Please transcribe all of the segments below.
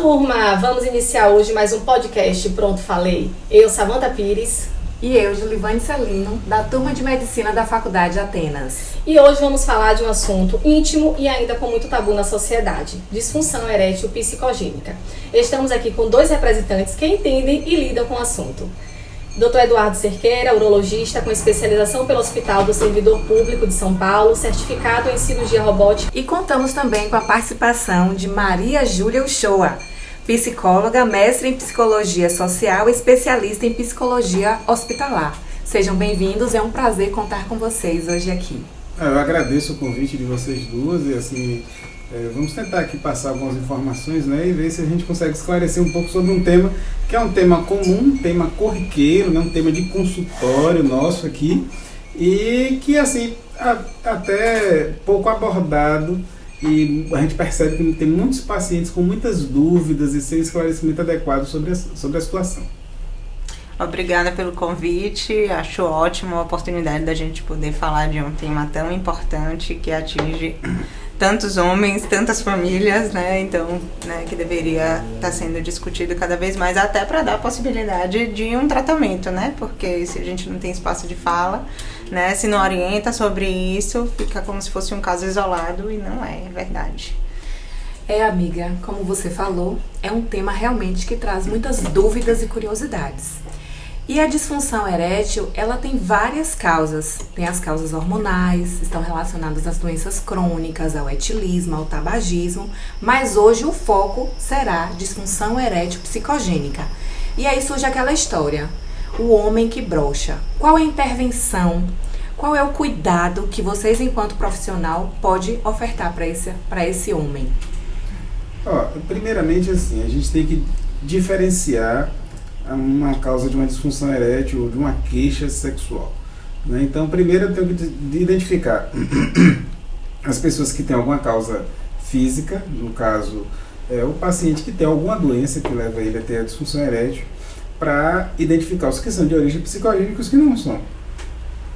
turma! Vamos iniciar hoje mais um podcast Pronto Falei. Eu, Samanta Pires. E eu, Julivane Celino, da turma de Medicina da Faculdade Atenas. E hoje vamos falar de um assunto íntimo e ainda com muito tabu na sociedade: disfunção erétil psicogênica. Estamos aqui com dois representantes que entendem e lidam com o assunto. Dr. Eduardo Cerqueira, urologista com especialização pelo Hospital do Servidor Público de São Paulo, certificado em cirurgia robótica. E contamos também com a participação de Maria Júlia Uchoa, psicóloga, mestre em psicologia social e especialista em psicologia hospitalar. Sejam bem-vindos, é um prazer contar com vocês hoje aqui. Eu agradeço o convite de vocês duas e assim, vamos tentar aqui passar algumas informações, né, e ver se a gente consegue esclarecer um pouco sobre um tema que é um tema comum, um tema corriqueiro, né, um tema de consultório nosso aqui e que assim, até pouco abordado. E a gente percebe que tem muitos pacientes com muitas dúvidas e sem esclarecimento adequado sobre a situação. Obrigada pelo convite, acho ótima a oportunidade da gente poder falar de um tema tão importante que atinge tantos homens, tantas famílias, né? Então, né, que deveria estar sendo discutido cada vez mais, até para dar a possibilidade de um tratamento, né? Porque se a gente não tem espaço de fala, né, se não orienta sobre isso, fica como se fosse um caso isolado e não é verdade. Amiga, como você falou, é um tema realmente que traz muitas dúvidas e curiosidades. E a disfunção erétil, ela tem várias causas. Tem as causas hormonais, estão relacionadas às doenças crônicas, ao etilismo, ao tabagismo, mas hoje o foco será disfunção erétil psicogênica. E aí surge aquela história, o homem que brocha. Qual é a intervenção? Qual é o cuidado que vocês, enquanto profissional, pode ofertar para esse homem? Primeiramente, assim, a gente tem que diferenciar uma causa de uma disfunção erétil ou de uma queixa sexual, né? Então, primeiro eu tenho que identificar as pessoas que têm alguma causa física, no caso, o paciente que tem alguma doença que leva ele a ter a disfunção erétil, para identificar os que são de origem psicogênica e os que não são.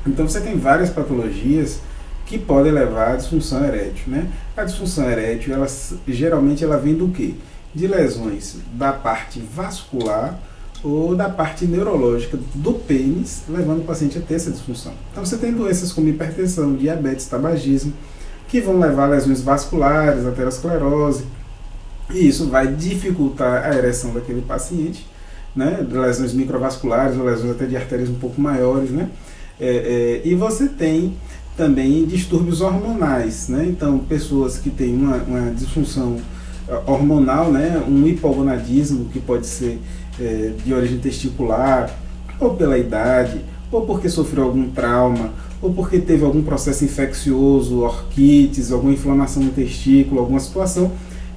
Então, você tem várias patologias que podem levar à disfunção erétil, né? A disfunção erétil, geralmente ela vem do quê? De lesões da parte vascular ou da parte neurológica do pênis, levando o paciente a ter essa disfunção. Então você tem doenças como hipertensão, diabetes, tabagismo, que vão levar a lesões vasculares, aterosclerose, e isso vai dificultar a ereção daquele paciente, né? Lesões microvasculares ou lesões até de artérias um pouco maiores, né? E você tem também distúrbios hormonais, né? Então pessoas que têm uma disfunção hormonal, né? Um hipogonadismo que pode ser de origem testicular, ou pela idade, ou porque sofreu algum trauma, ou porque teve algum processo infeccioso, orquites, alguma inflamação no testículo, alguma situação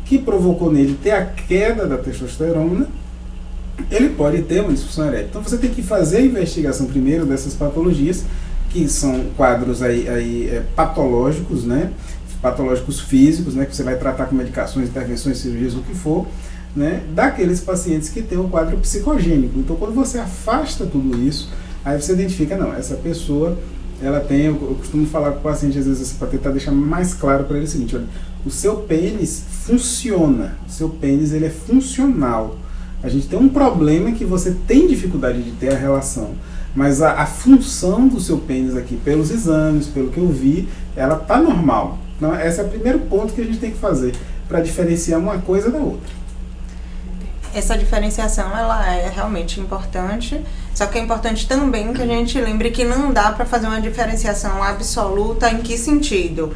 que provocou nele ter a queda da testosterona, ele pode ter uma disfunção erétil. Então você tem que fazer a investigação primeiro dessas patologias, que são quadros patológicos, né? Patológicos físicos, né? Que você vai tratar com medicações, intervenções, cirurgias, o que for, né, daqueles pacientes que têm um quadro psicogênico. Então, quando você afasta tudo isso, aí você identifica, não, essa pessoa, ela tem, eu costumo falar com o paciente, às vezes, para tentar deixar mais claro para ele o seguinte: olha, o seu pênis funciona, o seu pênis, ele é funcional. A gente tem um problema que você tem dificuldade de ter a relação, mas a função do seu pênis aqui, pelos exames, pelo que eu vi, ela tá normal. Então, esse é o primeiro ponto que a gente tem que fazer para diferenciar uma coisa da outra. Essa diferenciação, ela é realmente importante, só que é importante também que a gente lembre que não dá para fazer uma diferenciação absoluta. Em que sentido?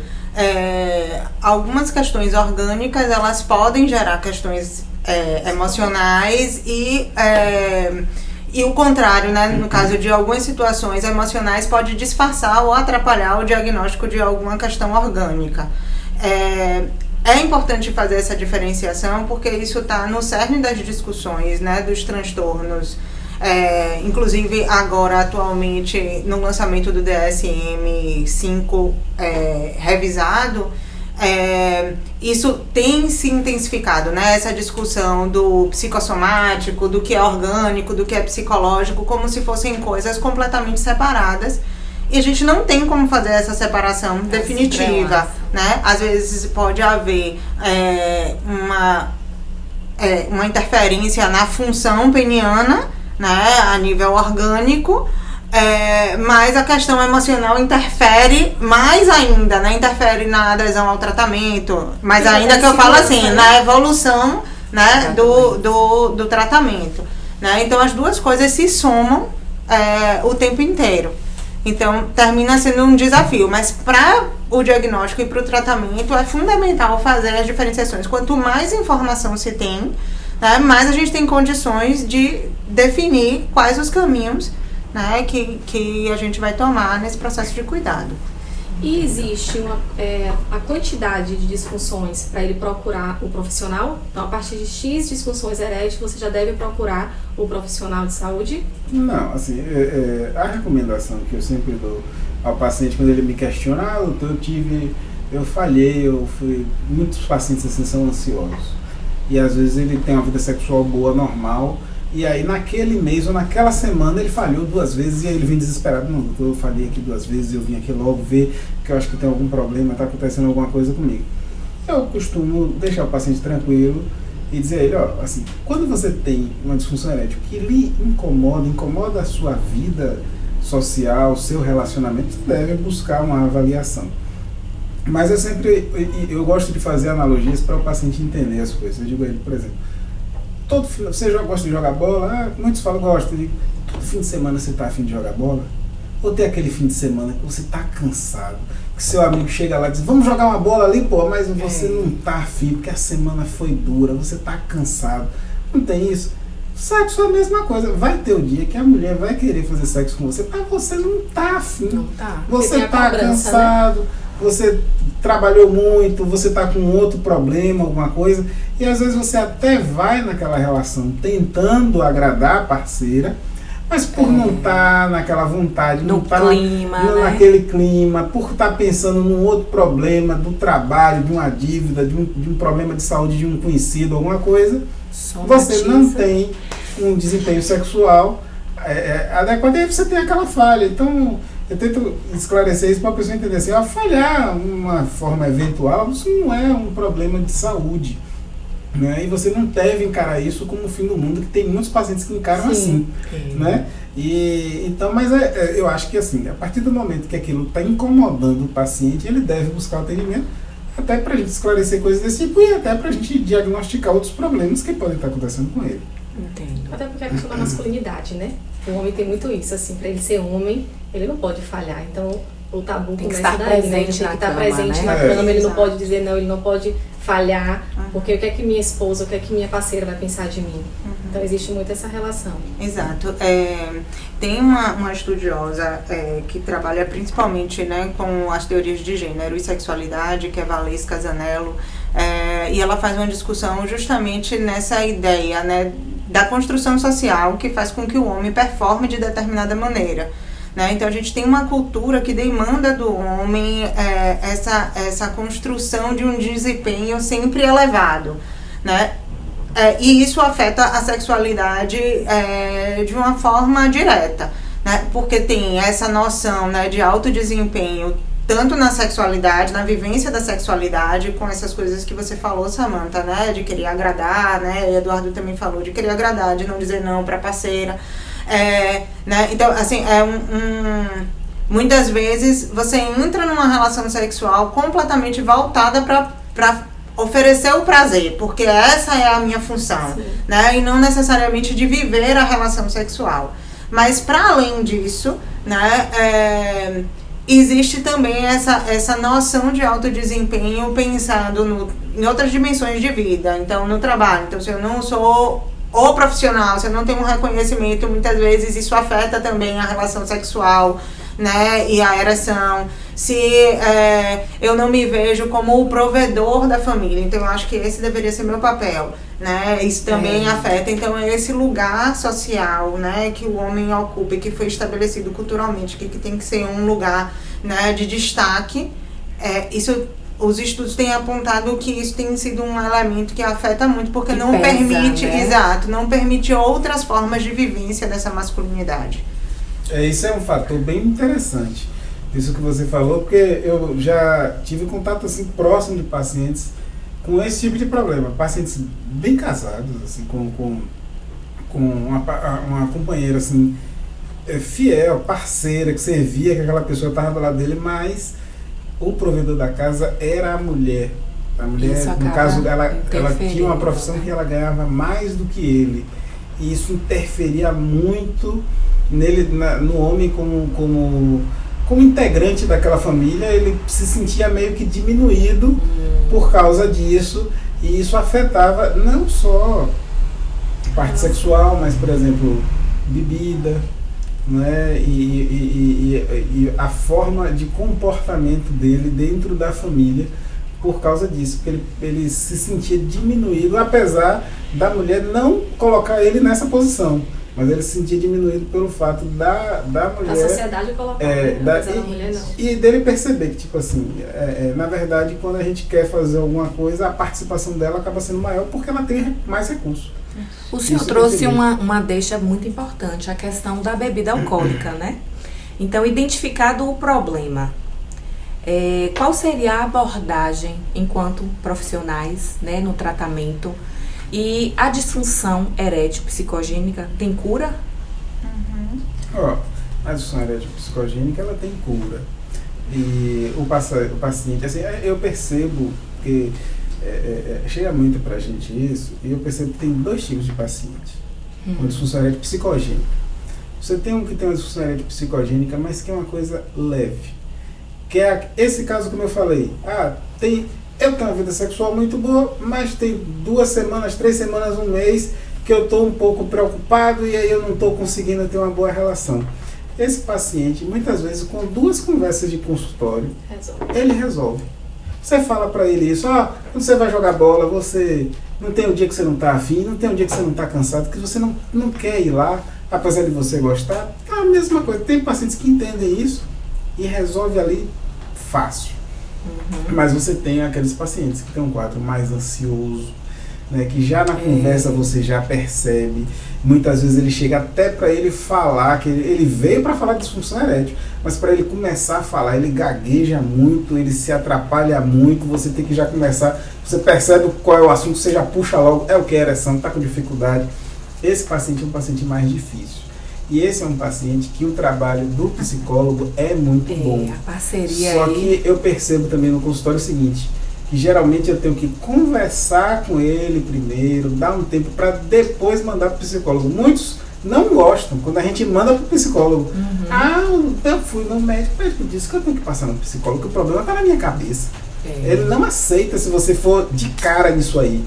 Algumas questões orgânicas, elas podem gerar questões emocionais e o contrário, né? No caso de algumas situações emocionais, pode disfarçar ou atrapalhar o diagnóstico de alguma questão orgânica. É importante fazer essa diferenciação porque isso está no cerne das discussões, né, dos transtornos. Inclusive agora atualmente no lançamento do DSM-5 revisado, isso tem se intensificado, né, essa discussão do psicossomático, do que é orgânico, do que é psicológico, como se fossem coisas completamente separadas. E a gente não tem como fazer essa separação definitiva, né? Às vezes pode haver uma interferência na função peniana, né, a nível orgânico, mas a questão emocional interfere mais ainda, né, interfere na adesão ao tratamento, mas ainda que eu falo assim, na evolução, né, do tratamento, né, então as duas coisas se somam o tempo inteiro. Então, termina sendo um desafio, mas para o diagnóstico e para o tratamento é fundamental fazer as diferenciações. Quanto mais informação se tem, né, mais a gente tem condições de definir quais os caminhos, né, que a gente vai tomar nesse processo de cuidado. E existe a quantidade de disfunções para ele procurar o profissional? Então, a partir de X disfunções eréteis, você já deve procurar o profissional de saúde? Não, assim, a recomendação que eu sempre dou ao paciente quando ele me questiona, doutor, eu falhei, muitos pacientes assim são ansiosos. E às vezes ele tem uma vida sexual boa, normal, e aí naquele mês ou naquela semana ele falhou 2 vezes e aí ele vem desesperado. Não, doutor, eu falhei aqui 2 vezes, eu vim aqui logo ver que eu acho que tem algum problema, está acontecendo alguma coisa comigo. Eu costumo deixar o paciente tranquilo e dizer a ele, assim, quando você tem uma disfunção erétil que lhe incomoda a sua vida social, o seu relacionamento, você deve buscar uma avaliação. Mas eu gosto de fazer analogias para o paciente entender as coisas. Eu digo a ele, por exemplo, você gosta de jogar bola? Muitos falam, gosto. Todo fim de semana você está a fim de jogar bola? Ou tem aquele fim de semana que você está cansado, que seu amigo chega lá e diz, vamos jogar uma bola ali, pô, mas você não está afim, porque a semana foi dura, você está cansado. Não tem isso? Sexo é a mesma coisa. Vai ter o dia que a mulher vai querer fazer sexo com você, mas você não está afim. Não tá. Você está cansado, né? Você trabalhou muito, você está com outro problema, alguma coisa, e às vezes você até vai naquela relação tentando agradar a parceira, mas por não estar naquela vontade, não estar naquele clima, por estar pensando num outro problema do trabalho, de uma dívida, de um problema de saúde de um conhecido, alguma coisa, você não tem um desempenho sexual adequado, e aí você tem aquela falha. Então, eu tento esclarecer isso para a pessoa entender assim, falhar uma forma eventual, isso não é um problema de saúde, né? E você não deve encarar isso como o fim do mundo, que tem muitos pacientes que encaram assim, né? Então, mas eu acho que assim, a partir do momento que aquilo está incomodando o paciente, ele deve buscar o atendimento, até para a gente esclarecer coisas desse tipo e até para a gente diagnosticar outros problemas que podem estar acontecendo com ele. Entendo. Até porque é a questão da masculinidade, né? O homem tem muito isso, assim, para ele ser homem, ele não pode falhar. Então, o tabu tem que começa daí, né? Ele tem que estar presente na cama, ele não pode dizer não, ele não pode falhar, porque o que é que minha esposa, o que é que minha parceira vai pensar de mim? Então, existe muito essa relação. Exato. Tem uma estudiosa que trabalha principalmente, né, com as teorias de gênero e sexualidade, que é Valesca Zanello, e ela faz uma discussão justamente nessa ideia, né, da construção social que faz com que o homem performe de determinada maneira, né? Então a gente tem uma cultura que demanda do homem essa construção de um desempenho sempre elevado, né? E isso afeta a sexualidade de uma forma direta, né? Porque tem essa noção, né, de alto desempenho tanto na sexualidade, na vivência da sexualidade, com essas coisas que você falou, Samantha, né, de querer agradar, né, e Eduardo também falou, de querer agradar, de não dizer não para parceira, né, então, assim, muitas vezes você entra numa relação sexual completamente voltada para oferecer o prazer, porque essa é a minha função, né, e não necessariamente de viver a relação sexual, mas para além disso, né, existe também essa noção de alto desempenho pensado em outras dimensões de vida, então no trabalho. Então, se eu não sou o profissional, se eu não tenho um reconhecimento, muitas vezes isso afeta também a relação sexual, né, e a ereção. Se eu não me vejo como o provedor da família, então eu acho que esse deveria ser meu papel, né, isso também afeta. Então é esse lugar social, né, que o homem ocupa e que foi estabelecido culturalmente, que tem que ser um lugar, né, de destaque. Os estudos têm apontado que isso tem sido um elemento que afeta muito, porque não permite, né? Não permite outras formas de vivência dessa masculinidade. Isso é um fator bem interessante, isso que você falou, porque eu já tive contato assim próximo de pacientes com esse tipo de problema. Pacientes bem casados, assim, com uma companheira assim, fiel, parceira, que servia, que aquela pessoa estava do lado dele, mas o provedor da casa era a mulher. A mulher, no caso, ela tinha uma profissão que ela ganhava mais do que ele. E isso interferia muito nele, no homem como integrante daquela família. Ele se sentia meio que diminuído por causa disso. E isso afetava não só a parte sexual, mas, por exemplo, bebida, né? E a forma de comportamento dele dentro da família por causa disso, porque ele se sentia diminuído, apesar da mulher não colocar ele nessa posição, mas ele se sentia diminuído pelo fato da mulher... A sociedade colocar, mas a mulher não. E dele perceber que, tipo assim, na verdade, quando a gente quer fazer alguma coisa, a participação dela acaba sendo maior porque ela tem mais recursos. O senhor trouxe uma deixa muito importante, a questão da bebida alcoólica, né? Então, identificado o problema, qual seria a abordagem enquanto profissionais, né, no tratamento? E a disfunção erétil psicogênica tem cura? A disfunção erétil psicogênica, ela tem cura. E o paciente, assim, eu percebo que chega muito pra gente isso, e eu percebo que tem dois tipos de paciente com disfunção erétil psicogênica. Você tem um que tem uma disfunção erétil psicogênica, mas que é uma coisa leve. Que é esse caso como eu falei, eu tenho uma vida sexual muito boa, mas tem 2 semanas, 3 semanas, 1 mês que eu estou um pouco preocupado e aí eu não estou conseguindo ter uma boa relação. Esse paciente, muitas vezes, com 2 conversas de consultório, ele resolve. Você fala para ele isso, quando você vai jogar bola, você não tem um dia que você não está afim, não tem um dia que você não está cansado, que você não quer ir lá, apesar de você gostar. É a mesma coisa. Tem pacientes que entendem isso e resolve ali fácil. Mas você tem aqueles pacientes que tem um quadro mais ansioso, né, que já na conversa você já percebe. Muitas vezes ele chega até para ele falar, que ele veio para falar de disfunção erétil, mas para ele começar a falar, ele gagueja muito, ele se atrapalha muito, você tem que já começar, você percebe qual é o assunto, você já puxa logo, é o que é ereção, está com dificuldade. Esse paciente é um paciente mais difícil. E esse é um paciente que o trabalho do psicólogo é muito bom. A parceria Só que eu percebo também no consultório o seguinte, que geralmente eu tenho que conversar com ele primeiro, dar um tempo para depois mandar para o psicólogo. Muitos não gostam quando a gente manda para o psicólogo. Eu fui no médico, o médico disse que eu tenho que passar no psicólogo, que o problema está na minha cabeça. Ele não aceita se você for de cara nisso aí.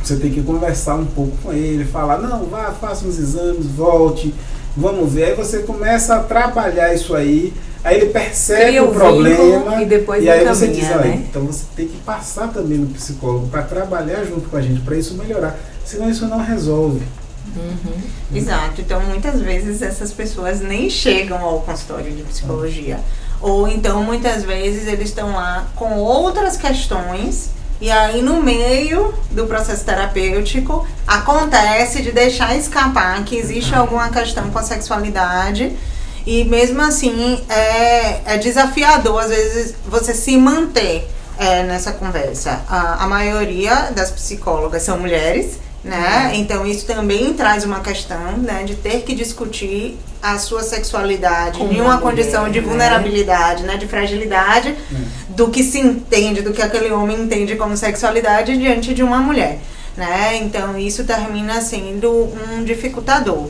Você tem que conversar um pouco com ele, falar, não, vá, faça uns exames, volte, vamos ver. Aí você começa a trabalhar isso aí ele percebe o problema e depois aí você diz, né? Então você tem que passar também no psicólogo para trabalhar junto com a gente, para isso melhorar. Senão isso não resolve. Exato. Então muitas vezes essas pessoas nem chegam ao consultório de psicologia. Ou então muitas vezes eles estão lá com outras questões. E aí, no meio do processo terapêutico, acontece de deixar escapar que existe alguma questão com a sexualidade. E mesmo assim, é desafiador, às vezes, você se manter nessa conversa. A maioria das psicólogas são mulheres, né? Então, isso também traz uma questão, né, de ter que discutir a sua sexualidade em uma condição de vulnerabilidade, né, de fragilidade, do que se entende, do que aquele homem entende como sexualidade diante de uma mulher, né? Então isso termina sendo um dificultador.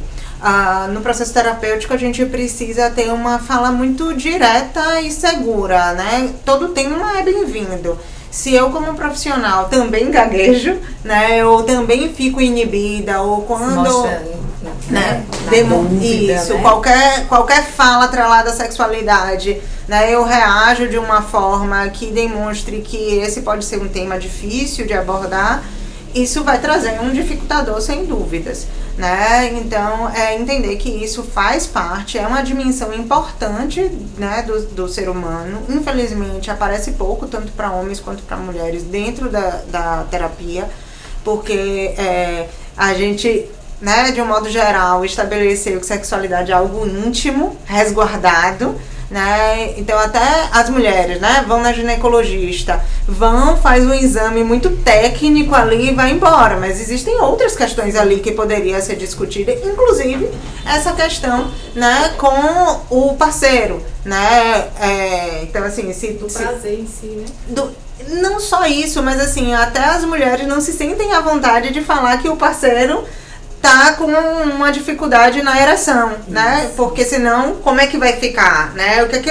No processo terapêutico a gente precisa ter uma fala muito direta e segura, né? Todo tema é bem-vindo. Se eu como profissional também gaguejo, né, ou também fico inibida, ou quando isso, né? qualquer fala atrelada à sexualidade, né, eu reajo de uma forma que demonstre que esse pode ser um tema difícil de abordar, isso vai trazer um dificultador sem dúvidas, né? Então, entender que isso faz parte, é uma dimensão importante, né, do ser humano. Infelizmente, aparece pouco, tanto para homens quanto para mulheres, dentro da terapia, porque a gente, né, de um modo geral, estabeleceu que sexualidade é algo íntimo, resguardado, né? Então até as mulheres, né, vão na ginecologista, faz um exame muito técnico ali e vai embora, mas existem outras questões ali que poderia ser discutida, inclusive essa questão, né, com o parceiro, né? Então assim, do prazer em si, né? Não só isso, mas assim, até as mulheres não se sentem à vontade de falar que o parceiro tá com uma dificuldade na ereção, né? Porque senão, como é que vai ficar, né? O que é que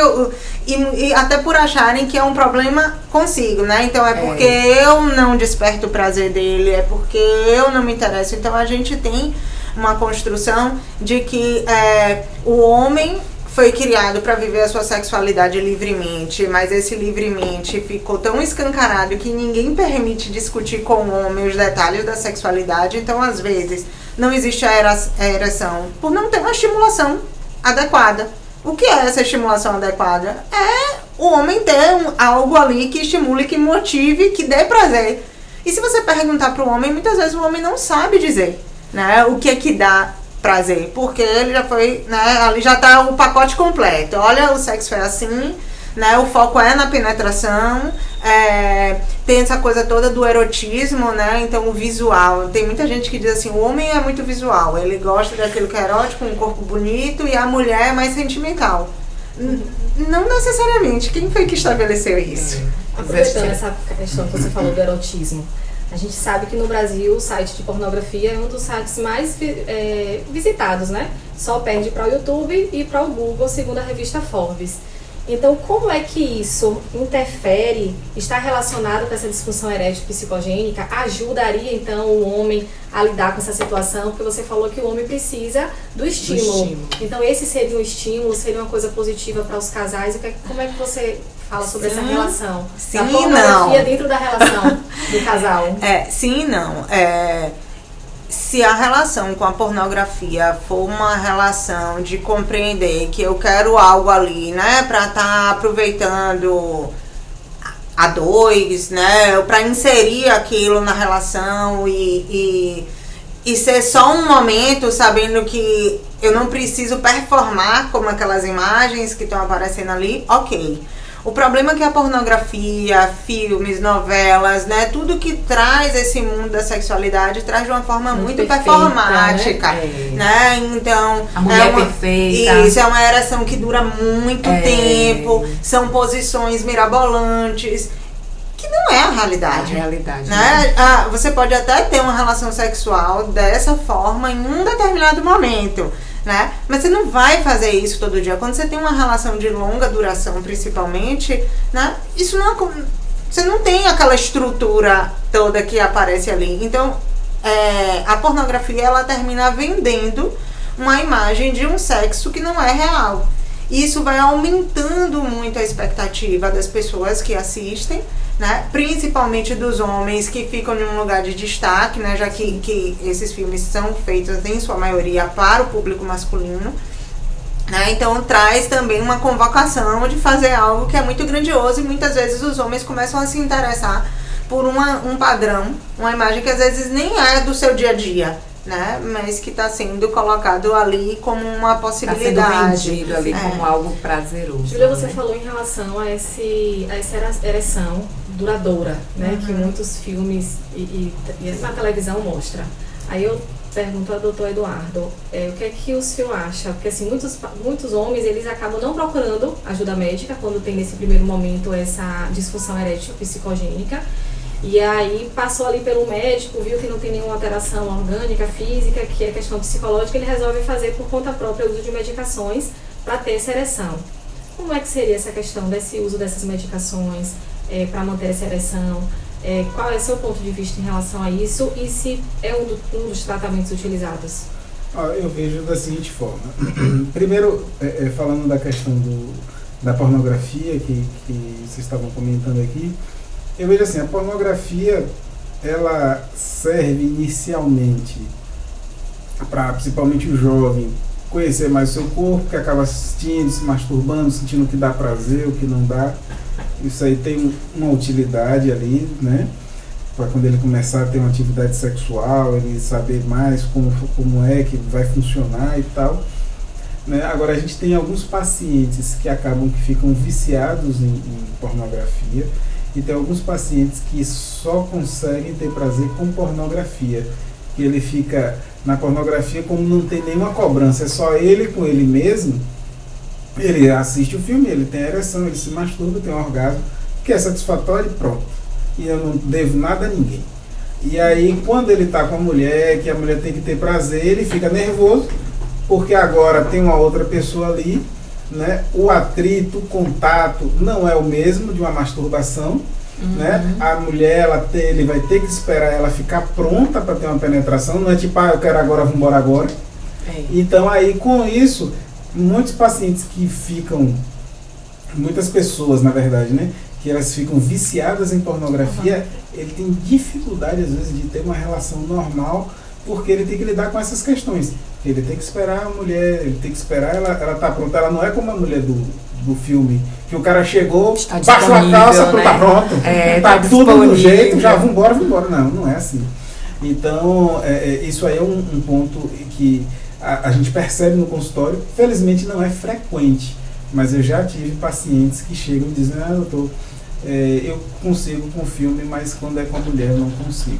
e até por acharem que é um problema consigo, né? Então é porque eu não desperto o prazer dele, é porque eu não me interesso. Então a gente tem uma construção de que o homem foi criado para viver a sua sexualidade livremente, mas esse livremente ficou tão escancarado que ninguém permite discutir com o homem os detalhes da sexualidade. Então, às vezes, não existe a ereção por não ter uma estimulação adequada. O que é essa estimulação adequada? É o homem ter algo ali que estimule, que motive, que dê prazer. E se você perguntar para o homem, muitas vezes o homem não sabe dizer, né, o que é que dá prazer, porque ele já foi, né, ali já tá o pacote completo. Olha, o sexo é assim, né, o foco é na penetração, tem essa coisa toda do erotismo, né, então o visual, tem muita gente que diz assim, o homem é muito visual, ele gosta daquilo que é erótico, um corpo bonito, e a mulher é mais sentimental. Não necessariamente, quem foi que estabeleceu isso? Aproveitando essa questão que você falou do erotismo, a gente sabe que no Brasil o site de pornografia é um dos sites mais visitados, né? Só perde para o YouTube e para o Google, segundo a revista Forbes. Então, como é que isso interfere, está relacionado com essa disfunção erétil psicogênica? Ajudaria, então, o homem a lidar com essa situação? Porque você falou que o homem precisa do estímulo. Então, esse seria um estímulo, seria uma coisa positiva para os casais? Como é que você fala sobre essa relação? Sim, a pornografia dentro da relação do casal. Sim e não. Se a relação com a pornografia for uma relação de compreender que eu quero algo ali, né, pra estar aproveitando a dois, né, pra inserir aquilo na relação e ser só um momento, sabendo que eu não preciso performar como aquelas imagens que estão aparecendo ali, ok. O problema é que a pornografia, filmes, novelas, né, tudo que traz esse mundo da sexualidade traz de uma forma muito perfeita, performática, né? Então, a mulher perfeita. Isso, é uma ereção que dura muito tempo, são posições mirabolantes, que não é a realidade. Né? Você pode até ter uma relação sexual dessa forma em um determinado momento, né? Mas você não vai fazer isso todo dia. Quando você tem uma relação de longa duração, principalmente, né? Isso não, você não tem aquela estrutura toda que aparece ali. Então, a pornografia, ela termina vendendo uma imagem de um sexo que não é real. E isso vai aumentando muito a expectativa das pessoas que assistem, né? Principalmente dos homens que ficam em um lugar de destaque, né? Já que esses filmes são feitos em sua maioria para o público masculino, né? Então traz também uma convocação de fazer algo que é muito grandioso, e muitas vezes os homens começam a se interessar por um padrão, uma imagem que às vezes nem é do seu dia a dia, né? Mas que está sendo colocado ali como uma possibilidade. Está sendo vendido ali como algo prazeroso. Júlia, você falou em relação a essa ereção duradoura, né? Que muitos filmes e na televisão mostra. Aí eu pergunto ao doutor Eduardo, o que é que o senhor acha? Porque assim, muitos homens, eles acabam não procurando ajuda médica quando tem nesse primeiro momento essa disfunção erétil psicogênica. E aí passou ali pelo médico, viu que não tem nenhuma alteração orgânica, física, que é questão psicológica, ele resolve fazer por conta própria o uso de medicações para ter essa ereção. Como é que seria essa questão desse uso dessas medicações para manter essa ereção? Qual é o seu ponto de vista em relação a isso e se é um dos tratamentos utilizados? Eu vejo da seguinte forma. Primeiro, falando da questão da pornografia que vocês estavam comentando aqui, eu vejo assim, a pornografia, ela serve inicialmente para, principalmente o jovem, conhecer mais o seu corpo, que acaba assistindo, se masturbando, sentindo o que dá prazer, o que não dá. Isso aí tem uma utilidade ali, né? Para quando ele começar a ter uma atividade sexual, ele saber mais como é que vai funcionar e tal. né? Agora, a gente tem alguns pacientes que acabam que ficam viciados em pornografia, e tem alguns pacientes que só conseguem ter prazer com pornografia, que ele fica na pornografia como não tem nenhuma cobrança, é só ele com ele mesmo. Ele assiste o filme, ele tem ereção, ele se masturba, tem um orgasmo, que é satisfatório e pronto. E eu não devo nada a ninguém. E aí, quando ele está com a mulher, que a mulher tem que ter prazer, ele fica nervoso, porque agora tem uma outra pessoa ali, né? O atrito, o contato não é o mesmo de uma masturbação, né? A mulher, ele vai ter que esperar ela ficar pronta para ter uma penetração, não é tipo, eu quero agora, vamos embora agora. Então aí, com isso, muitos pacientes que ficam, muitas pessoas, na verdade, né? Que elas ficam viciadas em pornografia, ele tem dificuldade, às vezes, de ter uma relação normal, porque ele tem que lidar com essas questões. Ele tem que esperar a mulher, ele tem que esperar ela tá pronta. Ela não é como a mulher do filme, que o cara chegou, baixou a calça, né? Tá pronto, tá tudo do jeito, já vamos embora. Não é assim. Então, isso aí é um ponto que a gente percebe no consultório. Felizmente não é frequente, mas eu já tive pacientes que chegam e dizem, doutor, eu consigo com filme, mas quando é com a mulher eu não consigo.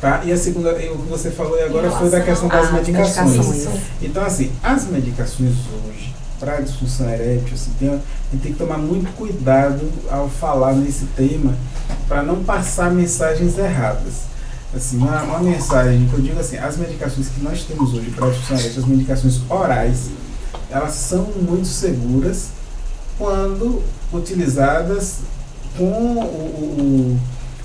Tá? E a segunda, o que você falou agora foi da questão das medicações. Então, assim, as medicações hoje, para a disfunção erétil, assim, a gente tem que tomar muito cuidado ao falar nesse tema, para não passar mensagens erradas. Assim, uma mensagem que eu digo assim, as medicações que nós temos hoje para a disfunção erétil, as medicações orais, elas são muito seguras quando utilizadas com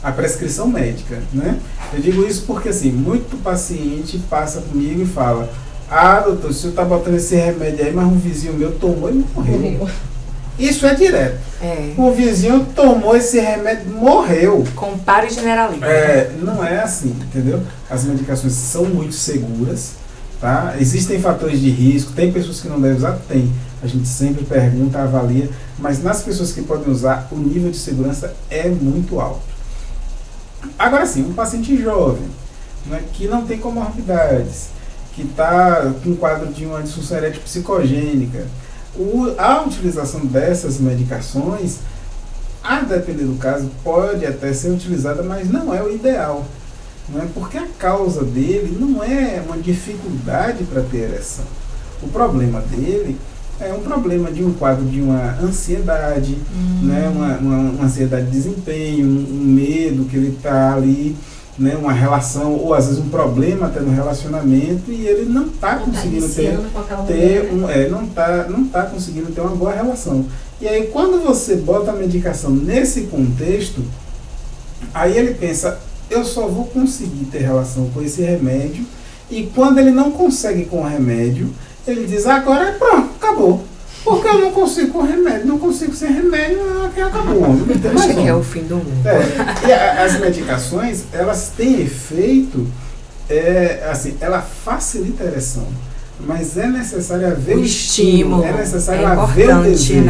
a prescrição médica, né? Eu digo isso porque, assim, muito paciente passa comigo e fala, doutor, o senhor está botando esse remédio aí, mas um vizinho meu tomou e morreu. Isso é direto. O vizinho tomou esse remédio, morreu. Compare e generalize. Não é assim, entendeu? As medicações são muito seguras, tá? Existem fatores de risco, tem pessoas que não devem usar? Tem. A gente sempre pergunta, avalia, mas nas pessoas que podem usar, o nível de segurança é muito alto. Agora sim, um paciente jovem, né, que não tem comorbidades, que está com um quadro de uma disfunção erétil psicogênica, a utilização dessas medicações, a depender do caso, pode até ser utilizada, mas não é o ideal. Não é porque a causa dele não é uma dificuldade para ter ereção. O problema dele é um problema de um quadro de uma ansiedade, né, uma ansiedade de desempenho, um medo que ele está ali, né, uma relação, ou às vezes um problema até no relacionamento, e ele não está conseguindo não tá conseguindo ter uma boa relação. E aí, quando você bota a medicação nesse contexto, aí ele pensa, eu só vou conseguir ter relação com esse remédio, e quando ele não consegue com o remédio, ele diz, agora pronto, acabou. Porque eu não consigo com remédio, não consigo sem remédio, acabou. Acho que é o fim do mundo. E as medicações, elas têm efeito, assim, ela facilita a ereção, mas é necessário haver o estímulo, é necessário haver o desejo.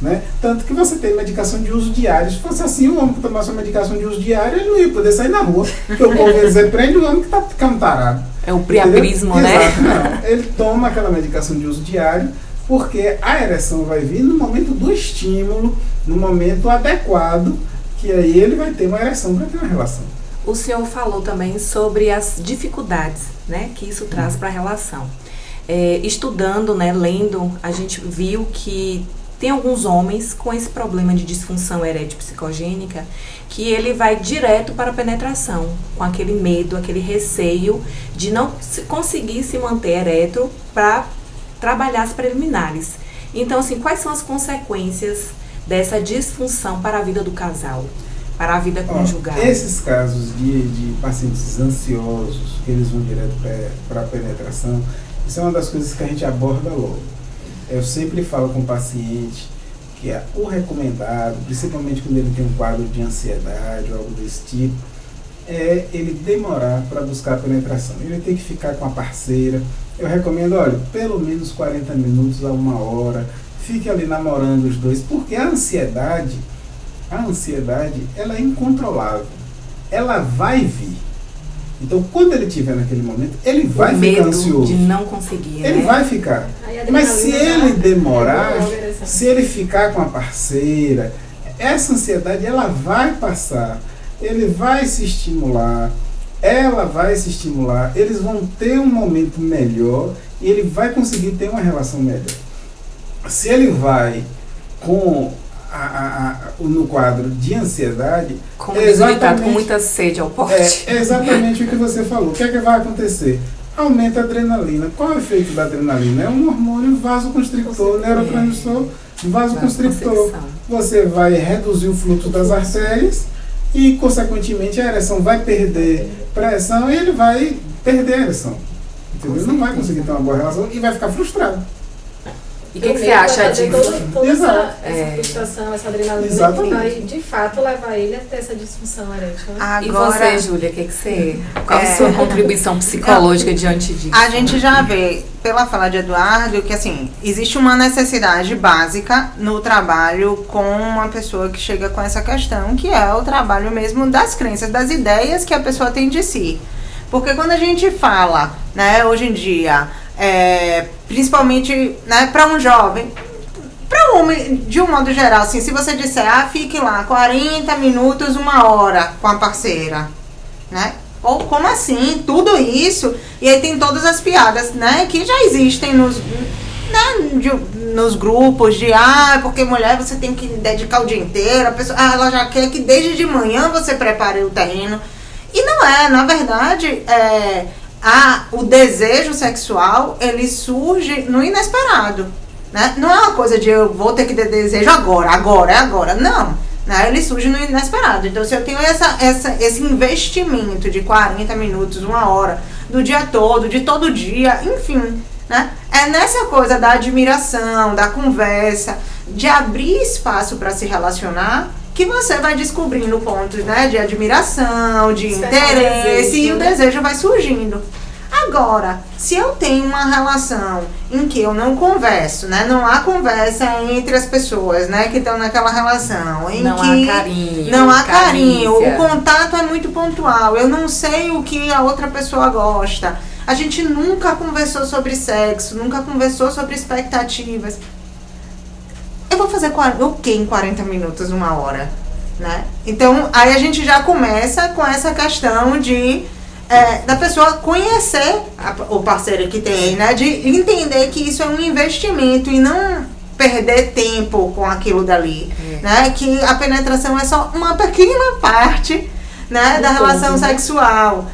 Né? Tanto que você tem medicação de uso diário. Se fosse assim, o homem que tomasse uma medicação de uso diário, ele não ia poder sair na rua. Porque o povo ia dizer, prende o homem que está ficando tarado. É o priapismo, né? Exato, não. Ele toma aquela medicação de uso diário, porque a ereção vai vir no momento do estímulo, no momento adequado, que aí ele vai ter uma ereção para ter uma relação. O senhor falou também sobre as dificuldades, né, que isso traz para a relação. Estudando, né, lendo, a gente viu que tem alguns homens com esse problema de disfunção erétil psicogênica que ele vai direto para a penetração, com aquele medo, aquele receio de não conseguir se manter erétil para trabalhar as preliminares. Então, assim, quais são as consequências dessa disfunção para a vida do casal, para a vida conjugal? Esses casos de pacientes ansiosos, que eles vão direto para a penetração, isso é uma das coisas que a gente aborda logo. Eu sempre falo com o paciente que o recomendado, principalmente quando ele tem um quadro de ansiedade ou algo desse tipo, é ele demorar para buscar a penetração. Ele tem que ficar com a parceira. Eu recomendo, pelo menos 40 minutos a 1 hora, fique ali namorando os dois, porque a ansiedade, ela é incontrolável. Ela vai vir. Então, quando ele estiver naquele momento, ele vai O ficar medo ansioso. de não conseguir, Ele né? vai ficar. Aí a Mas se adrenalina ele já- demorar, Logo, se ele ficar com a parceira, essa ansiedade ela vai passar. Ele vai se estimular, ela vai se estimular, eles vão ter um momento melhor e ele vai conseguir ter uma relação melhor. Se ele vai com no quadro de ansiedade, Como diz o ditado, com muita sede ao porte. é exatamente o que você falou. O que é que vai acontecer? Aumenta a adrenalina. Qual é o efeito da adrenalina? É um hormônio vasoconstrictor, neurotransmissor, vasoconstrictor. Vasoconstricção. Você vai reduzir o fluxo das artérias e, consequentemente, a ereção vai perder pressão e ele vai perder a ereção. Entendeu? Ele não vai conseguir ter uma boa relação e vai ficar frustrado. E o que você acha disso? Toda Exato. essa frustração, essa adrenalina que Exatamente. vai, de fato, levar ele a ter essa disfunção erétil. Né? E você, Júlia, o que você... Qual a sua contribuição psicológica diante disso? A gente já vê, pela fala de Eduardo, que assim, existe uma necessidade básica no trabalho com uma pessoa que chega com essa questão, que é o trabalho mesmo das crenças, das ideias que a pessoa tem de si. Porque quando a gente fala, né, hoje em dia, principalmente, né, para um jovem, para um homem, de um modo geral, assim, se você disser, fique lá 40 minutos, 1 hora com a parceira, né? Ou como assim? Tudo isso? E aí tem todas as piadas, né? Que já existem nos grupos de porque mulher você tem que dedicar o dia inteiro, a pessoa, ela já quer que desde de manhã você prepare o terreno. E não é, na verdade, o desejo sexual, ele surge no inesperado, né? Não é uma coisa de eu vou ter que ter desejo agora, não. Né? Ele surge no inesperado. Então, se eu tenho esse investimento de 40 minutos, 1 hora, do dia todo, de todo dia, enfim, né? É nessa coisa da admiração, da conversa, de abrir espaço para se relacionar, que você vai descobrindo pontos, né, de admiração, de interesse, e o desejo vai surgindo. Agora, se eu tenho uma relação em que eu não converso, né, não há conversa entre as pessoas, né, que estão naquela relação, em não que há carinho, não há carinho, o carícia. contato é muito pontual, eu não sei o que a outra pessoa gosta, a gente nunca conversou sobre sexo, nunca conversou sobre expectativas. Eu vou fazer o que em 40 minutos, 1 hora, né? Então, aí a gente já começa com essa questão de da pessoa conhecer o parceiro que tem, né? De entender que isso é um investimento e não perder tempo com aquilo dali, né? Que a penetração é só uma pequena parte, né, da relação sexual.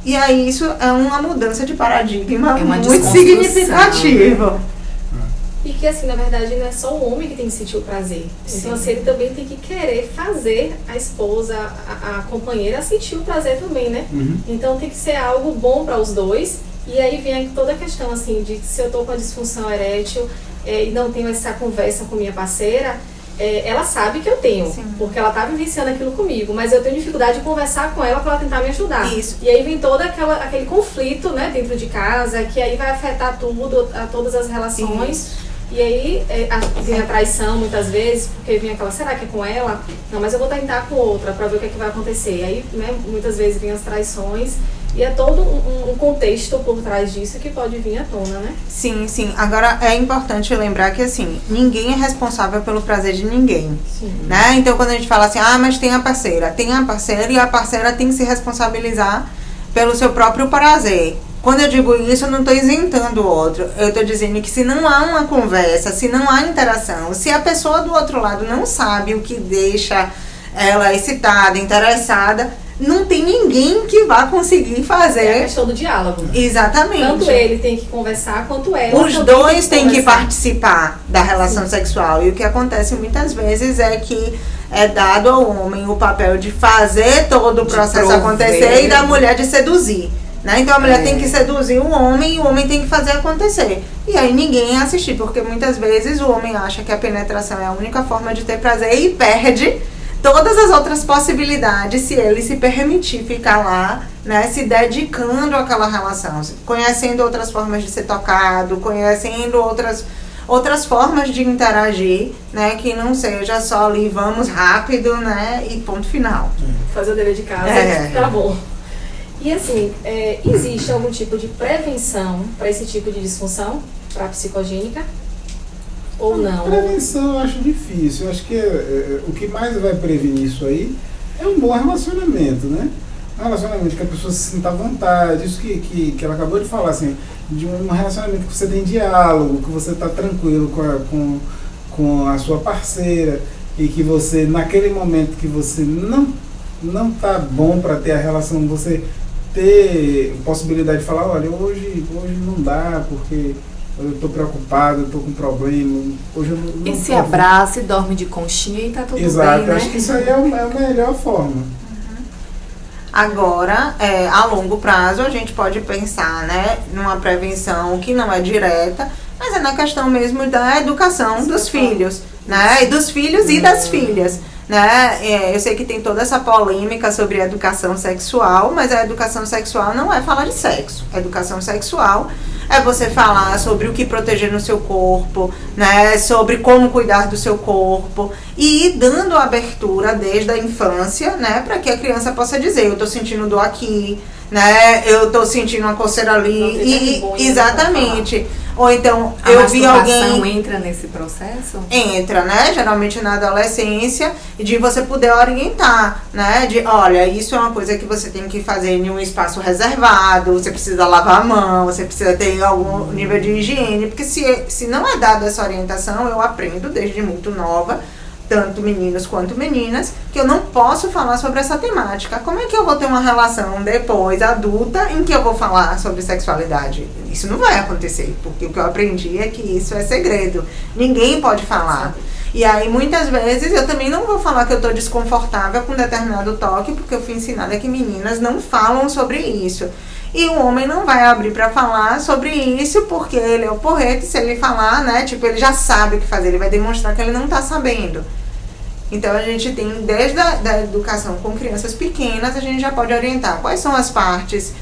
E aí isso é uma mudança de paradigma muito significativa. E que, assim, na verdade, não é só o homem que tem que sentir o prazer. Sim. Então, assim, ele também tem que querer fazer a esposa, a companheira, sentir o prazer também, né? Uhum. Então, tem que ser algo bom para os dois. E aí vem toda a questão, assim, de se eu tô com a disfunção erétil e não tenho essa conversa com minha parceira, ela sabe que eu tenho, Sim. porque ela tá vivenciando aquilo comigo, mas eu tenho dificuldade de conversar com ela para ela tentar me ajudar. Isso. E aí vem todo aquele conflito, né, dentro de casa, que aí vai afetar todas as relações. Isso. E aí vem a traição muitas vezes, porque vem aquela, será que é com ela? Não, mas eu vou tentar com outra para ver o que é que vai acontecer. E aí, né, muitas vezes vem as traições e é todo um contexto por trás disso que pode vir à tona, né? Sim, sim. Agora é importante lembrar que assim, ninguém é responsável pelo prazer de ninguém. Sim. Né? Então quando a gente fala assim, mas tem a parceira e a parceira tem que se responsabilizar pelo seu próprio prazer. Quando eu digo isso, eu não estou isentando o outro. Eu estou dizendo que se não há uma conversa, se não há interação, se a pessoa do outro lado não sabe o que deixa ela excitada, interessada, não tem ninguém que vá conseguir fazer. É a questão do diálogo. Exatamente. Tanto ele tem que conversar, quanto ela. Os dois têm que participar da relação sexual. E o que acontece muitas vezes é que é dado ao homem o papel de fazer todo o processo acontecer e da mulher de seduzir. Né? Então a mulher tem que seduzir o homem e o homem tem que fazer acontecer. E aí ninguém assistir, porque muitas vezes o homem acha que a penetração é a única forma de ter prazer e perde todas as outras possibilidades se ele se permitir ficar lá, né, se dedicando àquela relação, conhecendo outras formas de ser tocado, conhecendo outras formas de interagir, né, que não seja só ali, vamos rápido, né, e ponto final. Fazer o dever de casa, tá bom. E assim, existe algum tipo de prevenção para esse tipo de disfunção, para a psicogênica? Ou não? Prevenção eu acho difícil. Eu acho que o que mais vai prevenir isso aí é um bom relacionamento, né? Um relacionamento que a pessoa se sinta à vontade, isso que ela acabou de falar, assim, de um relacionamento que você tem diálogo, que você está tranquilo com a sua parceira e que você, naquele momento que você não tá bom para ter a relação, você ter possibilidade de falar, olha, hoje não dá, porque eu estou preocupado, eu estou com problema, hoje eu não E se abraça e dorme de conchinha e tá tudo Exato, bem, né? acho que isso aí é a melhor forma. Agora, a longo prazo, a gente pode pensar, né, numa prevenção que não é direta, mas é na questão mesmo da educação dos filhos, né, e dos filhos e das filhas. Né? Eu sei que tem toda essa polêmica sobre a educação sexual, mas a educação sexual não é falar de sexo. A educação sexual é você falar sobre o que proteger no seu corpo, né? Sobre como cuidar do seu corpo e ir dando abertura desde a infância, né? Para que a criança possa dizer, eu estou sentindo dor aqui, né? Eu estou sentindo uma coceira ali. Exatamente. Ou então, eu vi alguém... entra nesse processo? Entra, né? Geralmente na adolescência, e de você poder orientar, né? De, olha, isso é uma coisa que você tem que fazer em um espaço reservado, você precisa lavar a mão, você precisa ter algum nível de higiene, porque se não é dada essa orientação, eu aprendo desde muito nova, tanto meninos quanto meninas, que eu não posso falar sobre essa temática. Como é que eu vou ter uma relação depois, adulta, em que eu vou falar sobre sexualidade? Isso não vai acontecer, porque o que eu aprendi é que isso é segredo. Ninguém pode falar. E aí, muitas vezes, eu também não vou falar que eu estou desconfortável com determinado toque, porque eu fui ensinada que meninas não falam sobre isso. E o homem não vai abrir pra falar sobre isso, porque ele é o porrete, se ele falar, né, tipo, ele já sabe o que fazer, ele vai demonstrar que ele não tá sabendo. Então, a gente tem, desde a educação com crianças pequenas, a gente já pode orientar quais são as partes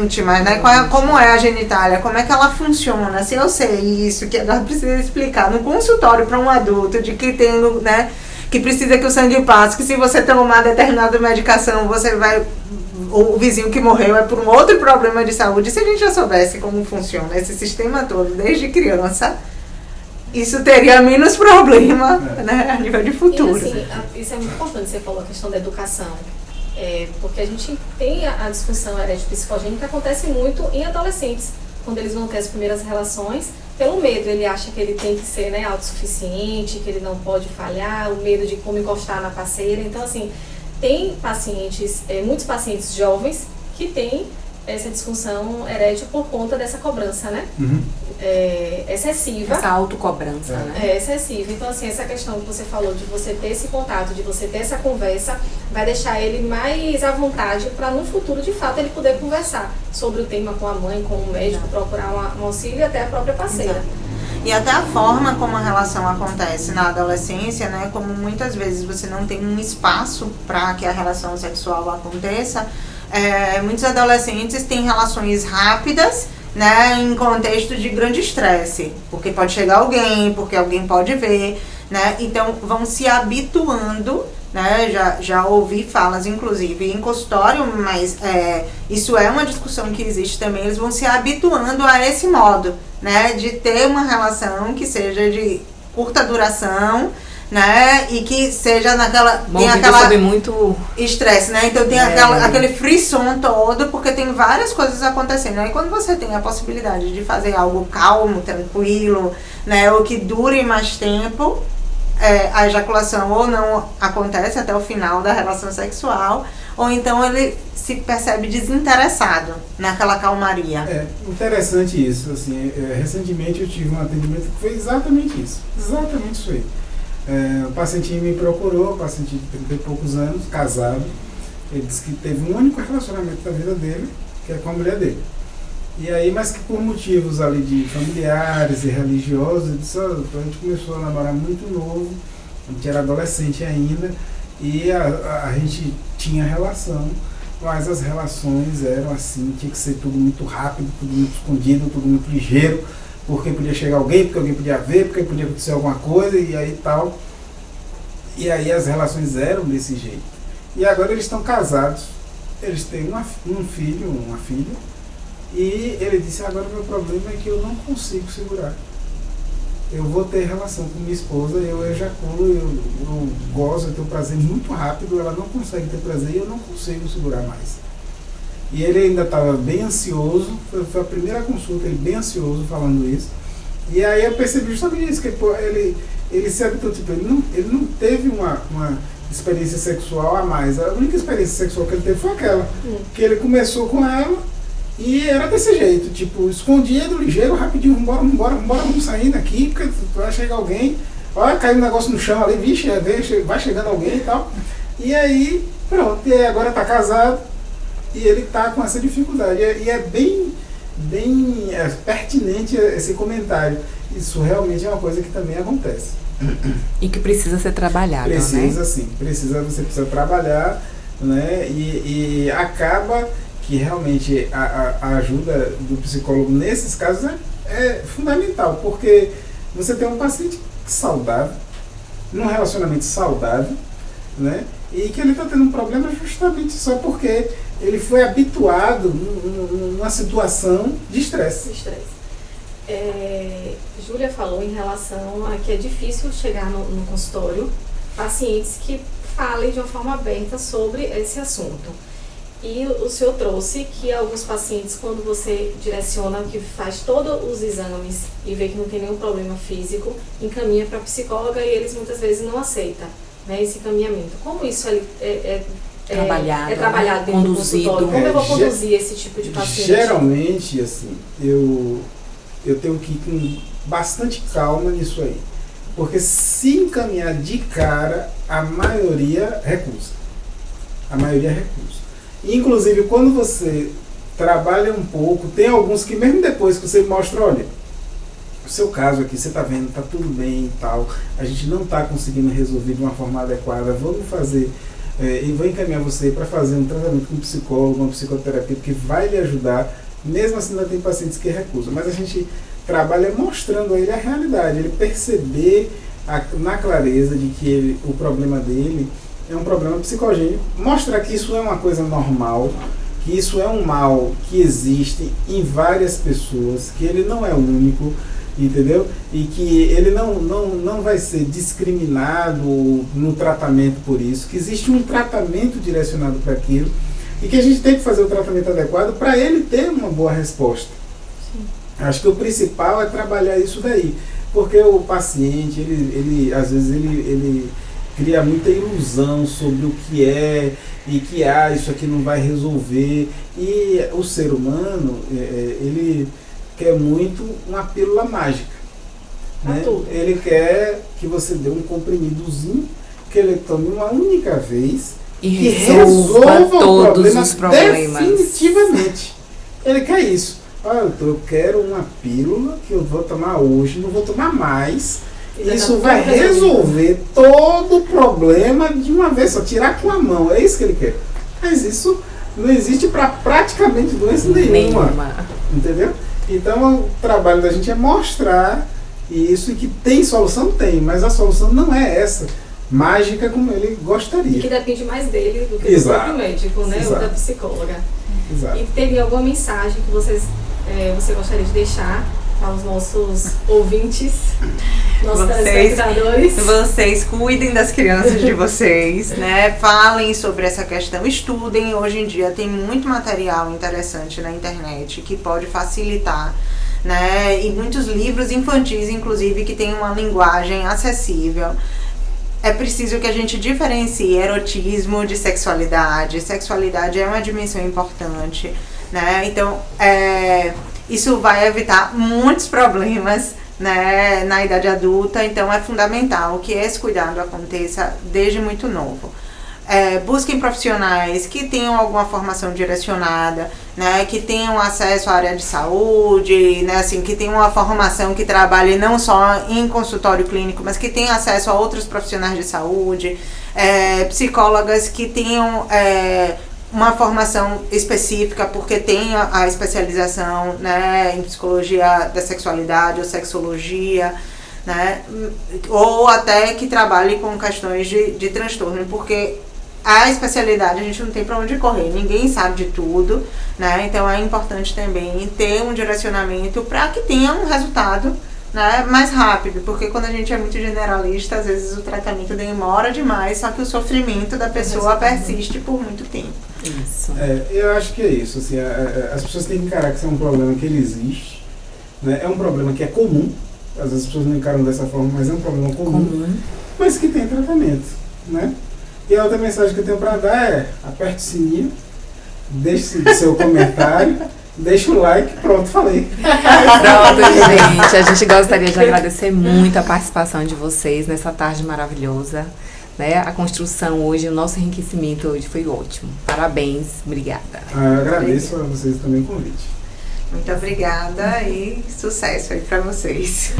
íntimas, né, como é a genitália, como é que ela funciona, se eu sei isso, que agora precisa explicar no consultório para um adulto, de que tem, né, que precisa que o sangue passe, que se você tomar determinada medicação, você vai... O vizinho que morreu é por um outro problema de saúde. Se a gente já soubesse como funciona esse sistema todo desde criança, isso teria menos problema, né, a nível de futuro. E assim, isso é muito importante, você falou a questão da educação. Porque a gente tem a disfunção erétil psicogênica que acontece muito em adolescentes, quando eles vão ter as primeiras relações, pelo medo. Ele acha que ele tem que ser, né, autossuficiente, que ele não pode falhar, o medo de como encostar na parceira. Então, assim, tem pacientes, muitos pacientes jovens que têm essa disfunção erétil por conta dessa cobrança, né? Uhum. Excessiva. Essa autocobrança, né? Excessiva. Então, assim, essa questão que você falou de você ter esse contato, de você ter essa conversa, vai deixar ele mais à vontade para no futuro, de fato, ele poder conversar sobre o tema com a mãe, com o médico, procurar um auxílio e até a própria parceira. Exato. E até a forma como a relação acontece na adolescência, né? Como muitas vezes você não tem um espaço para que a relação sexual aconteça, muitos adolescentes têm relações rápidas, né? Em contexto de grande estresse, porque pode chegar alguém, porque alguém pode ver, né? Então vão se habituando, né? Já ouvi falas, inclusive, em consultório, mas isso é uma discussão que existe também. Eles vão se habituando a esse modo, né? De ter uma relação que seja de curta duração, né? E que seja naquela... Bom, tem aquela sob muito estresse, né? Então tem aquele frisson todo, porque tem várias coisas acontecendo. Aí quando você tem a possibilidade de fazer algo calmo, tranquilo, né? Ou que dure mais tempo, a ejaculação ou não acontece até o final da relação sexual, ou então ele se percebe desinteressado naquela calmaria. Interessante isso. Assim, recentemente eu tive um atendimento que foi exatamente isso. Exatamente isso aí. O pacientinho me procurou, paciente de 30 e poucos anos, casado. Ele disse que teve um único relacionamento da vida dele, que é com a mulher dele. E aí, mas que por motivos ali de familiares e religiosos, ele disse, a gente começou a namorar muito novo, a gente era adolescente ainda, e a gente tinha relação, mas as relações eram assim, tinha que ser tudo muito rápido, tudo muito escondido, tudo muito ligeiro, porque podia chegar alguém, porque alguém podia ver, porque podia acontecer alguma coisa, e aí tal. E aí as relações eram desse jeito. E agora eles estão casados, eles têm um filho, uma filha, e ele disse, agora o meu problema é que eu não consigo segurar. Eu vou ter relação com minha esposa, eu ejaculo, eu gozo, eu tenho prazer muito rápido, ela não consegue ter prazer e eu não consigo segurar mais. E ele ainda estava bem ansioso, foi a primeira consulta, ele bem ansioso falando isso. E aí eu percebi justamente isso, que ele se habitou, tipo, ele não teve uma experiência sexual a mais. A única experiência sexual que ele teve foi aquela, que ele começou com ela e era desse jeito, tipo, escondia do ligeiro, rapidinho, vamos sair daqui, porque vai chegar alguém, olha, caiu um negócio no chão ali, vixe, vai chegando alguém e tal. E aí, pronto, e aí agora está casado e ele está com essa dificuldade. E é bem pertinente esse comentário. Isso realmente é uma coisa que também acontece. E que precisa ser trabalhado, precisa, né? Sim. Você precisa trabalhar, né? E acaba que realmente a ajuda do psicólogo nesses casos é fundamental, porque você tem um paciente saudável, num relacionamento saudável, né? E que ele está tendo um problema justamente só porque ele foi habituado numa situação de estresse. Júlia falou em relação a que é difícil chegar no consultório pacientes que falem de uma forma aberta sobre esse assunto. E o senhor trouxe que alguns pacientes, quando você direciona, que faz todos os exames e vê que não tem nenhum problema físico, encaminha para a psicóloga e eles muitas vezes não aceitam, né, esse encaminhamento. Como isso é trabalhado dentro do consultório? Como eu vou conduzir esse tipo de paciente? Geralmente, assim, eu tenho que ir com bastante calma nisso aí. Porque se encaminhar de cara, a maioria recusa. Inclusive, quando você trabalha um pouco, tem alguns que mesmo depois que você mostra, olha, o seu caso aqui, você está vendo, está tudo bem e tal, a gente não está conseguindo resolver de uma forma adequada, vamos fazer, e vou encaminhar você para fazer um tratamento com um psicólogo, uma psicoterapia, que vai lhe ajudar. Mesmo assim, ainda tem pacientes que recusam, mas a gente trabalha mostrando a ele a realidade, ele perceber na clareza de que o problema dele é um problema psicogênico, mostrar que isso é uma coisa normal, que isso é um mal que existe em várias pessoas, que ele não é único, entendeu? E que ele não vai ser discriminado no tratamento por isso, que existe um tratamento direcionado para aquilo e que a gente tem que fazer o tratamento adequado para ele ter uma boa resposta. Sim. Acho que o principal é trabalhar isso daí, porque o paciente, ele às vezes ele cria muita ilusão sobre o que é e que isso aqui não vai resolver, e o ser humano ele quer muito uma pílula mágica, né? Ele quer que você dê um comprimidozinho que ele tome uma única vez e que resolva todos os problemas definitivamente. Ele quer isso. Olha, eu quero uma pílula que eu vou tomar hoje, não vou tomar mais. Isso vai resolver todo o problema de uma vez só, tirar com a mão. É isso que ele quer. Mas isso não existe para praticamente doença nenhuma. Entendeu? Então o trabalho da gente é mostrar isso, e que tem solução, tem, mas a solução não é essa mágica como ele gostaria. E que depende mais dele do que do próprio médico, né? Ou da psicóloga. Exato. E teve alguma mensagem que você gostaria de deixar para os nossos ouvintes, nossos telespectadores? Vocês cuidem das crianças de vocês, né? Falem sobre essa questão, estudem. Hoje em dia tem muito material interessante na internet que pode facilitar, né? E muitos livros infantis, inclusive, que tem uma linguagem acessível. É preciso que a gente diferencie erotismo de sexualidade. Sexualidade é uma dimensão importante, né? Então, isso vai evitar muitos problemas, né, na idade adulta. Então, é fundamental que esse cuidado aconteça desde muito novo. Busquem profissionais que tenham alguma formação direcionada, né, que tenham acesso à área de saúde, né, assim, que tenham uma formação que trabalhe não só em consultório clínico, mas que tenham acesso a outros profissionais de saúde, psicólogas que tenham uma formação específica, porque tem a especialização, né, em psicologia da sexualidade ou sexologia, né, ou até que trabalhe com questões de transtorno, porque a especialidade, a gente não tem para onde correr, ninguém sabe de tudo, né? Então é importante também ter um direcionamento para que tenha um resultado, né, mais rápido, porque quando a gente é muito generalista, às vezes o tratamento demora demais, só que o sofrimento da pessoa persiste por muito tempo. Isso. Eu acho que é isso. Assim, as pessoas têm que encarar que isso é um problema que ele existe, né? É um problema que é comum, às vezes as pessoas não encaram dessa forma, mas é um problema comum. Mas que tem tratamento, né? E a outra mensagem que eu tenho para dar é: aperte o sininho, deixe seu comentário, deixa o like, pronto, falei. Pronto, gente. A gente gostaria de agradecer muito a participação de vocês nessa tarde maravilhosa, né? A construção hoje, o nosso enriquecimento hoje foi ótimo. Parabéns, obrigada. Eu agradeço a vocês também o convite. Muito obrigada e sucesso aí para vocês.